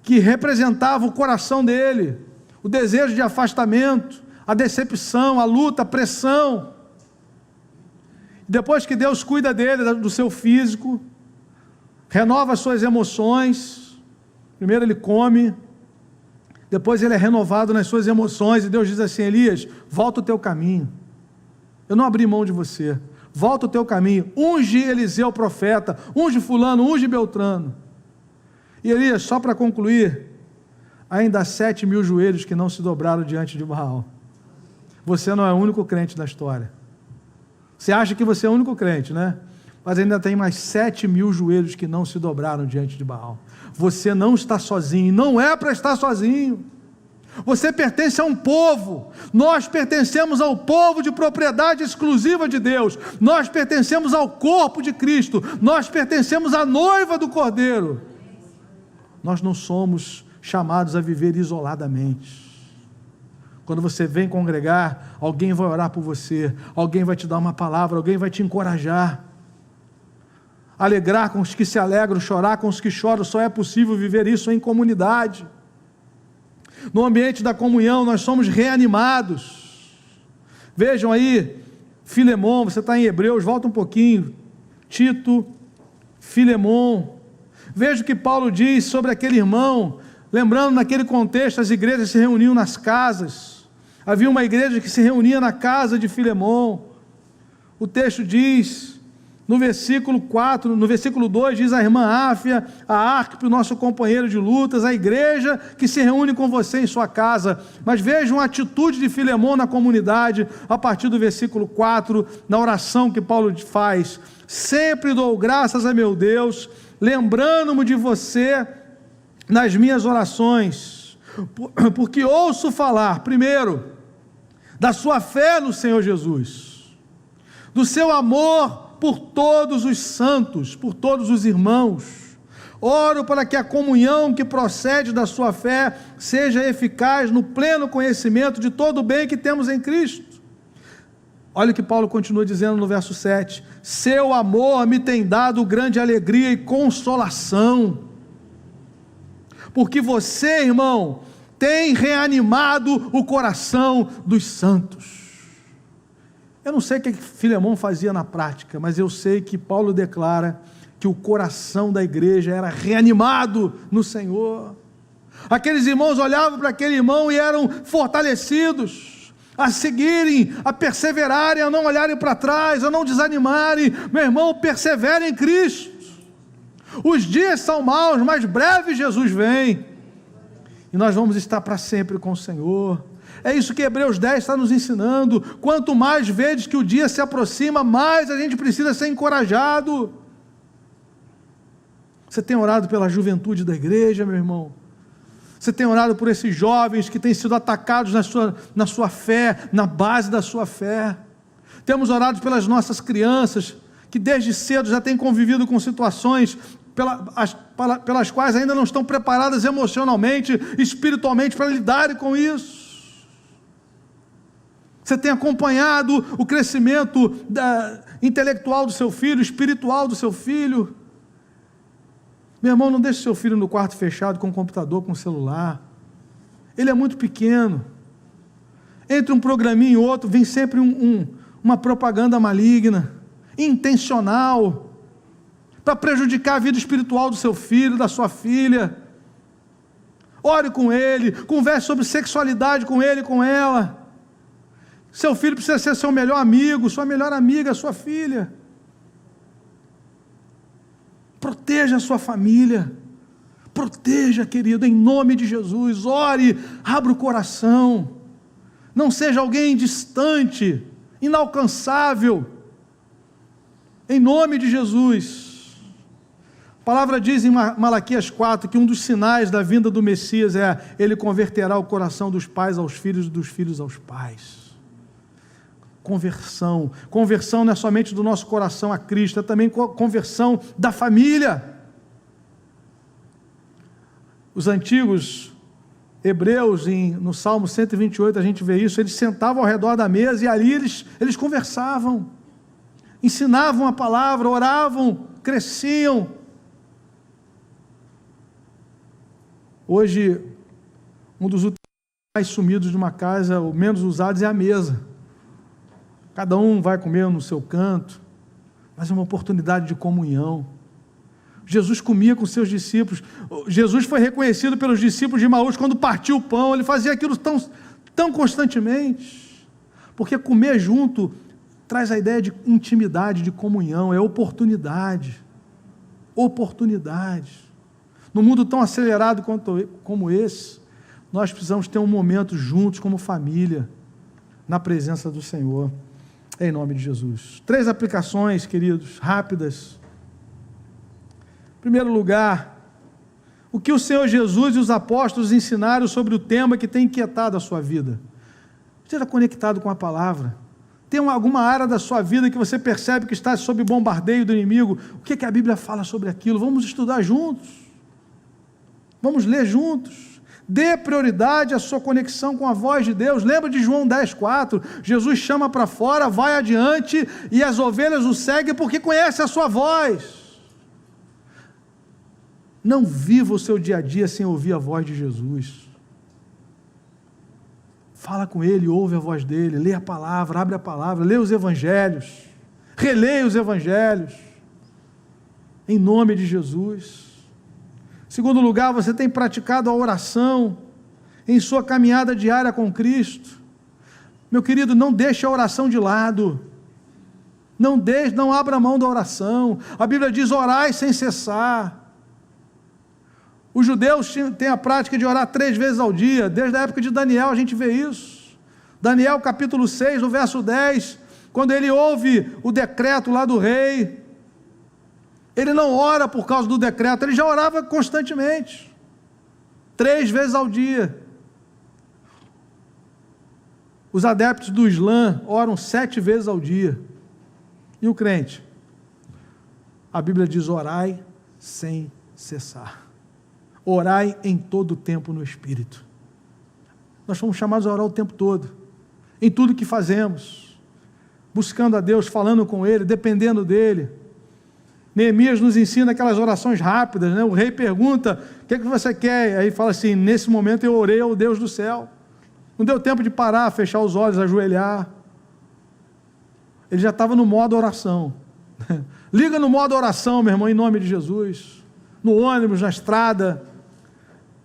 que representava o coração dele, o desejo de afastamento, a decepção, a luta, a pressão. Depois que Deus cuida dele, do seu físico, renova as suas emoções, primeiro ele come, depois ele é renovado nas suas emoções, e Deus diz assim: Elias, volta o teu caminho, eu não abri mão de você, volta o teu caminho, unge Eliseu profeta, unge fulano, unge Beltrano. E Elias, só para concluir, ainda há 7.000 joelhos que não se dobraram diante de Baal. Você não é o único crente da história. Você acha que você é o único crente, né? Mas ainda tem mais 7.000 joelhos que não se dobraram diante de Baal. Você não está sozinho, não é para estar sozinho. Você pertence a um povo, nós pertencemos ao povo de propriedade exclusiva de Deus, nós pertencemos ao corpo de Cristo, nós pertencemos à noiva do Cordeiro. Nós não somos chamados a viver isoladamente. Quando você vem congregar, alguém vai orar por você, alguém vai te dar uma palavra, alguém vai te encorajar. Alegrar com os que se alegram, chorar com os que choram, só é possível viver isso em comunidade. No ambiente da comunhão, nós somos reanimados. Vejam aí, Filemon, você está em Hebreus, volta um pouquinho, Tito, Filemon. Veja o que Paulo diz sobre aquele irmão, lembrando naquele contexto, as igrejas se reuniam nas casas. Havia uma igreja que se reunia na casa de Filemon. O texto diz, no versículo 4, no versículo 2, diz: a irmã Áfia, a Arquipe, o nosso companheiro de lutas, a igreja que se reúne com você em sua casa. Mas vejam a atitude de Filemon na comunidade, a partir do versículo 4, na oração que Paulo faz: sempre dou graças a meu Deus, lembrando-me de você nas minhas orações, porque ouço falar, primeiro, da sua fé no Senhor Jesus, do seu amor por todos os santos, por todos os irmãos. Oro para que a comunhão que procede da sua fé seja eficaz no pleno conhecimento de todo o bem que temos em Cristo. Olha o que Paulo continua dizendo no verso 7: seu amor me tem dado grande alegria e consolação, porque você, irmão, tem reanimado o coração dos santos. Eu não sei o que Filemon fazia na prática, mas eu sei que Paulo declara que o coração da igreja era reanimado no Senhor. Aqueles irmãos olhavam para aquele irmão e eram fortalecidos a seguirem, a perseverarem, a não olharem para trás, a não desanimarem. Meu irmão, persevere em Cristo. Os dias são maus, mas breve Jesus vem. E nós vamos estar para sempre com o Senhor. É isso que Hebreus 10 está nos ensinando. Quanto mais vedes que o dia se aproxima, mais a gente precisa ser encorajado. Você tem orado pela juventude da igreja, meu irmão? Você tem orado por esses jovens que têm sido atacados na sua fé, na base da sua fé? Temos orado pelas nossas crianças, que desde cedo já têm convivido com situações pelas quais ainda não estão preparadas emocionalmente, espiritualmente, para lidarem com isso. Você tem acompanhado o crescimento intelectual do seu filho, espiritual do seu filho? Meu irmão, não deixe seu filho no quarto fechado com o computador, com o celular. Ele é muito pequeno. Entre um programinha e outro, vem sempre uma propaganda maligna, intencional, para prejudicar a vida espiritual do seu filho, da sua filha. Ore com ele, converse sobre sexualidade com ele e com ela. Seu filho precisa ser seu melhor amigo, sua melhor amiga, sua filha. Proteja a sua família, proteja, querido, em nome de Jesus. Ore, abra o coração, não seja alguém distante, inalcançável, em nome de Jesus. A palavra diz em Malaquias 4 que um dos sinais da vinda do Messias é: ele converterá o coração dos pais aos filhos e dos filhos aos pais. Conversão não é somente do nosso coração a Cristo, é também conversão da família. Os antigos hebreus, no Salmo 128, a gente vê isso, eles sentavam ao redor da mesa e ali eles conversavam, ensinavam a palavra, oravam, cresciam. Hoje, um dos utensílios mais sumidos de uma casa, ou menos usados, é a mesa. Cada um vai comer no seu canto, mas é uma oportunidade de comunhão. Jesus comia com seus discípulos. Jesus foi reconhecido pelos discípulos de Emaús quando partiu o pão. Ele fazia aquilo tão constantemente, porque comer junto traz a ideia de intimidade, de comunhão, é oportunidade. No mundo tão acelerado como esse, nós precisamos ter um momento juntos como família, na presença do Senhor, em nome de Jesus. 3 aplicações, queridos, rápidas. Em primeiro lugar, o que o Senhor Jesus e os apóstolos ensinaram sobre o tema que tem inquietado a sua vida. Esteja conectado com a palavra. Tem alguma área da sua vida que você percebe que está sob bombardeio do inimigo? O que a Bíblia fala sobre aquilo? Vamos estudar juntos. Vamos ler juntos. Dê prioridade à sua conexão com a voz de Deus. Lembra de João 10,4? Jesus chama para fora, vai adiante, e as ovelhas o seguem porque conhecem a sua voz. Não viva o seu dia a dia sem ouvir a voz de Jesus. Fala com Ele, ouve a voz dEle, lê a palavra, abre a palavra, lê os evangelhos, releia os evangelhos, em nome de Jesus. Segundo lugar, você tem praticado a oração em sua caminhada diária com Cristo. Meu querido, não deixe a oração de lado, não abra mão da oração. A Bíblia diz: orai sem cessar. Os judeus têm a prática de orar 3 vezes ao dia, desde a época de Daniel a gente vê isso. Daniel capítulo 6, no verso 10, quando ele ouve o decreto lá do rei, ele não ora por causa do decreto, ele já orava constantemente, 3 vezes ao dia. Os adeptos do Islã oram 7 vezes ao dia. E o crente? A Bíblia diz: orai sem cessar. Orai em todo o tempo no Espírito. Nós fomos chamados a orar o tempo todo, em tudo que fazemos, buscando a Deus, falando com Ele, dependendo dEle. Neemias nos ensina aquelas orações rápidas, né? O rei pergunta: o que é que você quer? Aí fala assim: nesse momento eu orei ao Deus do céu. Não deu tempo de parar, fechar os olhos, ajoelhar. Ele já estava no modo oração. Liga no modo oração, meu irmão, em nome de Jesus. No ônibus, na estrada.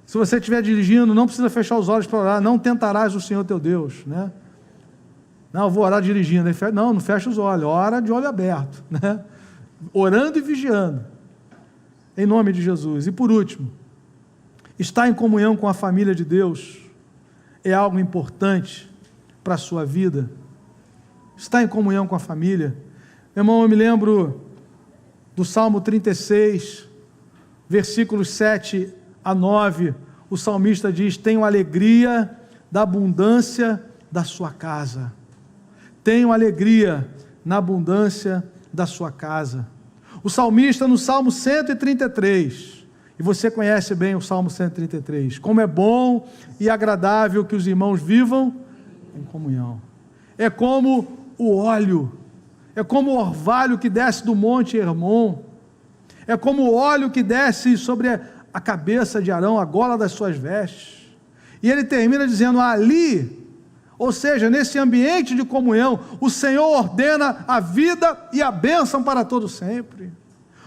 Se você estiver dirigindo, não precisa fechar os olhos para orar. Não tentarás o Senhor teu Deus, né? Não, eu vou orar dirigindo. Não fecha os olhos, ora de olho aberto, né? Orando e vigiando, em nome de Jesus. E por último, estar em comunhão com a família de Deus é algo importante para a sua vida. Estar em comunhão com a família. Meu irmão, eu me lembro do Salmo 36, versículos 7 a 9, o salmista diz: tenho alegria da abundância da sua casa. Tenho alegria na abundância da sua casa. O salmista no Salmo 133, e você conhece bem o Salmo 133, como é bom e agradável que os irmãos vivam em comunhão. É como o óleo, é como o orvalho que desce do monte Hermon, é como o óleo que desce sobre a cabeça de Arão, a gola das suas vestes. E ele termina dizendo: ali, ou seja, nesse ambiente de comunhão, o Senhor ordena a vida e a bênção para todo sempre.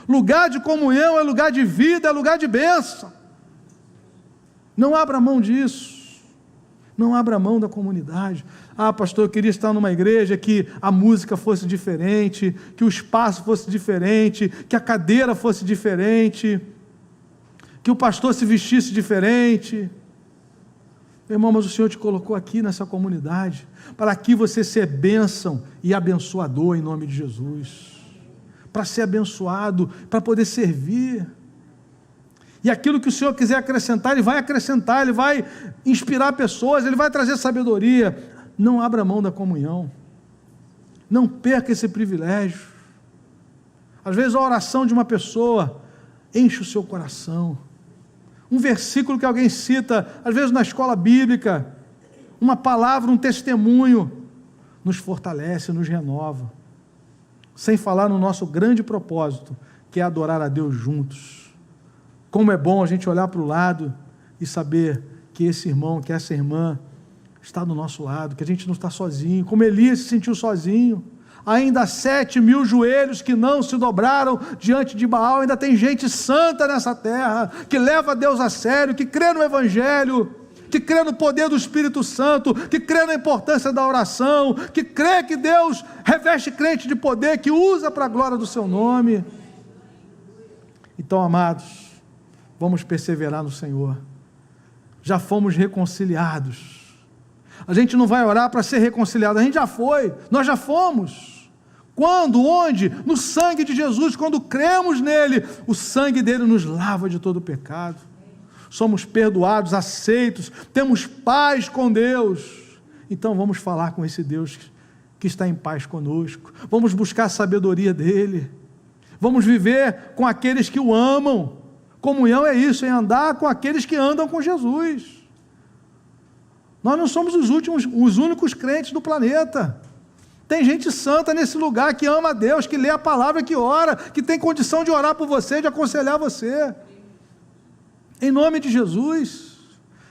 Lugar de comunhão é lugar de vida, é lugar de bênção. Não abra mão disso. Não abra mão da comunidade. Ah, pastor, eu queria estar numa igreja que a música fosse diferente, que o espaço fosse diferente, que a cadeira fosse diferente, que o pastor se vestisse diferente. Meu irmão, mas o Senhor te colocou aqui nessa comunidade, para aqui você ser bênção e abençoador em nome de Jesus, para ser abençoado, para poder servir. E aquilo que o Senhor quiser acrescentar, Ele vai acrescentar, Ele vai inspirar pessoas, Ele vai trazer sabedoria. Não abra mão da comunhão, não perca esse privilégio. Às vezes a oração de uma pessoa enche o seu coração, um versículo que alguém cita, às vezes na escola bíblica, uma palavra, um testemunho, nos fortalece, nos renova, sem falar no nosso grande propósito, que é adorar a Deus juntos. Como é bom a gente olhar para o lado e saber que esse irmão, que essa irmã está do nosso lado, que a gente não está sozinho, como Elias se sentiu sozinho. Ainda há 7.000 joelhos que não se dobraram diante de Baal, ainda tem gente santa nessa terra, que leva Deus a sério, que crê no Evangelho, que crê no poder do Espírito Santo, que crê na importância da oração, que crê que Deus reveste crente de poder, que usa para a glória do seu nome. Então, amados, vamos perseverar no Senhor. Já fomos reconciliados. A gente não vai orar para ser reconciliado, a gente já foi, nós já fomos. Quando? Onde? No sangue de Jesus. Quando cremos nele, o sangue dele nos lava de todo pecado. Somos perdoados, aceitos, temos paz com Deus. Então vamos falar com esse Deus que está em paz conosco. Vamos buscar a sabedoria dele. Vamos viver com aqueles que o amam. Comunhão é isso, é andar com aqueles que andam com Jesus. Nós não somos os únicos crentes do planeta. Tem gente santa nesse lugar que ama a Deus, que lê a palavra, que ora, que tem condição de orar por você, de aconselhar você. Em nome de Jesus.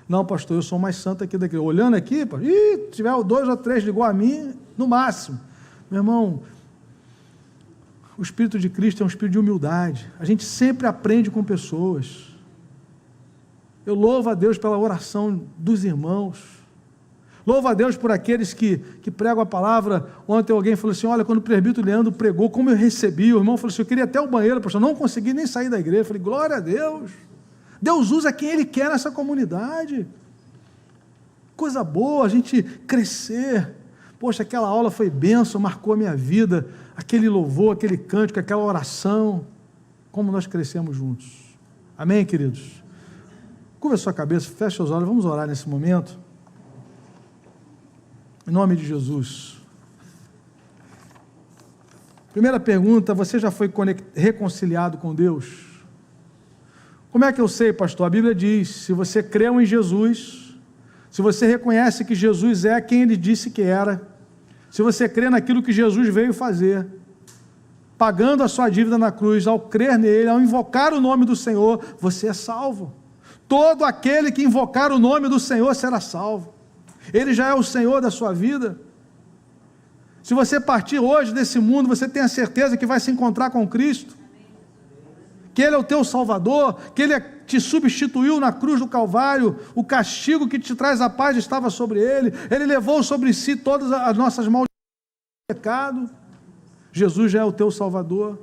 Não, pastor, eu sou mais santo aqui daqui. Olhando aqui, se tiver 2 ou 3 igual a mim, no máximo. Meu irmão, o Espírito de Cristo é um espírito de humildade. A gente sempre aprende com pessoas. Eu louvo a Deus pela oração dos irmãos. Louvo a Deus por aqueles que pregam a palavra. Ontem alguém falou assim, olha, quando o presbítero Leandro pregou, como eu recebi, o irmão falou assim, eu queria até o banheiro, pastor, não consegui nem sair da igreja. Eu falei, glória a Deus. Deus usa quem Ele quer nessa comunidade. Coisa boa, a gente crescer. Poxa, aquela aula foi bênção, marcou a minha vida. Aquele louvor, aquele cântico, aquela oração. Como nós crescemos juntos. Amém, queridos? Curva a sua cabeça, feche os olhos, vamos orar nesse momento. Em nome de Jesus. Primeira pergunta, você já foi reconciliado com Deus? Como é que eu sei, pastor? A Bíblia diz, se você creu em Jesus, se você reconhece que Jesus é quem Ele disse que era, se você crê naquilo que Jesus veio fazer, pagando a sua dívida na cruz, ao crer nele, ao invocar o nome do Senhor, você é salvo. Todo aquele que invocar o nome do Senhor será salvo. Ele já é o Senhor da sua vida. Se você partir hoje desse mundo, você tem a certeza que vai se encontrar com Cristo, que Ele é o teu Salvador, que Ele te substituiu na cruz do Calvário, o castigo que te traz a paz estava sobre Ele, Ele levou sobre si todas as nossas maldições do pecado. Jesus já é o teu Salvador.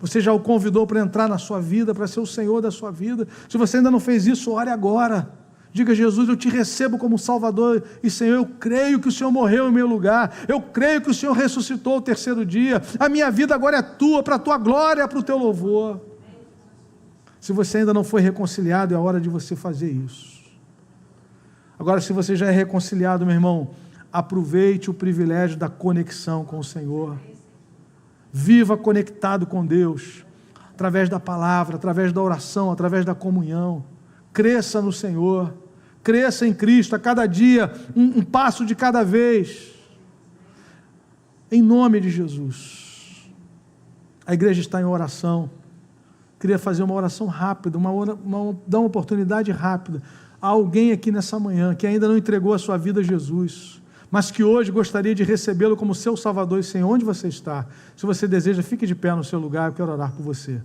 Você já o convidou para entrar na sua vida, para ser o Senhor da sua vida. Se você ainda não fez isso, ore agora. Diga, Jesus, eu te recebo como Salvador e Senhor, eu creio que o Senhor morreu em meu lugar, eu creio que o Senhor ressuscitou ao 3º dia, a minha vida agora é tua, para a tua glória, para o teu louvor. Se você ainda não foi reconciliado, é a hora de você fazer isso. Agora, se você já é reconciliado, meu irmão, aproveite o privilégio da conexão com o Senhor. Viva conectado com Deus, através da palavra, através da oração, através da comunhão. Cresça no Senhor, cresça em Cristo, a cada dia, um passo de cada vez, em nome de Jesus. A igreja está em oração. Queria fazer uma oração rápida, dar uma oportunidade rápida a alguém aqui nessa manhã que ainda não entregou a sua vida a Jesus, mas que hoje gostaria de recebê-lo como seu Salvador e Senhor. Onde você está? Se você deseja, fique de pé no seu lugar, eu quero orar por você.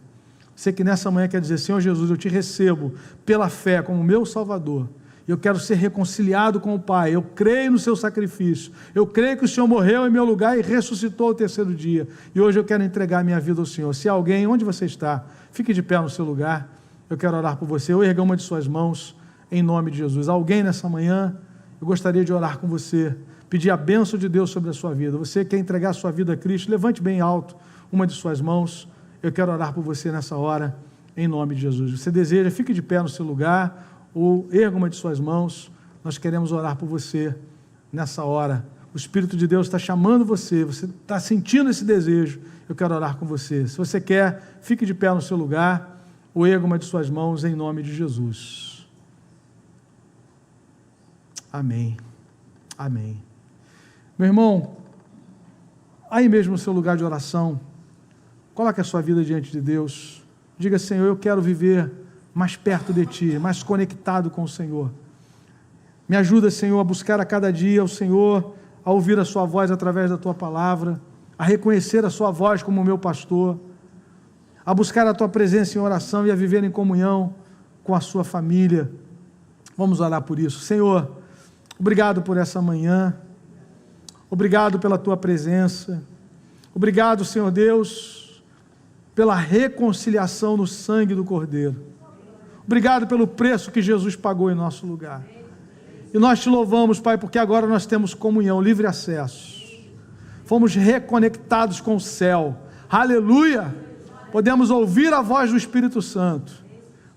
Você que nessa manhã quer dizer, Senhor Jesus, eu te recebo pela fé como meu Salvador, eu quero ser reconciliado com o Pai, eu creio no seu sacrifício, eu creio que o Senhor morreu em meu lugar e ressuscitou ao 3º dia, e hoje eu quero entregar a minha vida ao Senhor. Se alguém, onde você está, fique de pé no seu lugar, eu quero orar por você, eu erga uma de suas mãos, em nome de Jesus. Alguém nessa manhã, eu gostaria de orar com você, pedir a bênção de Deus sobre a sua vida. Você quer entregar a sua vida a Cristo, levante bem alto uma de suas mãos, eu quero orar por você nessa hora, em nome de Jesus. Você deseja, fique de pé no seu lugar, ou erga uma de suas mãos, nós queremos orar por você nessa hora. O Espírito de Deus está chamando você, você está sentindo esse desejo, eu quero orar com você. Se você quer, fique de pé no seu lugar, ou erga uma de suas mãos, em nome de Jesus. Amém. Amém. Meu irmão, aí mesmo no seu lugar de oração, coloque a sua vida diante de Deus, diga, Senhor, eu quero viver mais perto de Ti, mais conectado com o Senhor. Me ajuda, Senhor, a buscar a cada dia o Senhor, a ouvir a Sua voz através da Tua palavra, a reconhecer a Sua voz como meu pastor, a buscar a Tua presença em oração e a viver em comunhão com a sua família. Vamos orar por isso. Senhor, obrigado por essa manhã, obrigado pela Tua presença, obrigado, Senhor Deus, pela reconciliação no sangue do Cordeiro, obrigado pelo preço que Jesus pagou em nosso lugar, e nós Te louvamos, Pai, porque agora nós temos comunhão, livre acesso, fomos reconectados com o céu, aleluia, podemos ouvir a voz do Espírito Santo.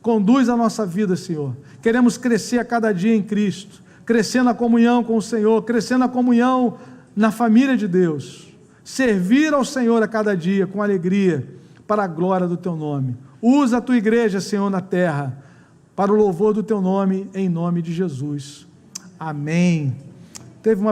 Conduz a nossa vida, Senhor. Queremos crescer a cada dia em Cristo, crescer na comunhão com o Senhor, crescer na comunhão na família de Deus, servir ao Senhor a cada dia com alegria, para a glória do Teu nome. Usa a Tua igreja, Senhor, na terra, para o louvor do Teu nome, em nome de Jesus. Amém. Teve uma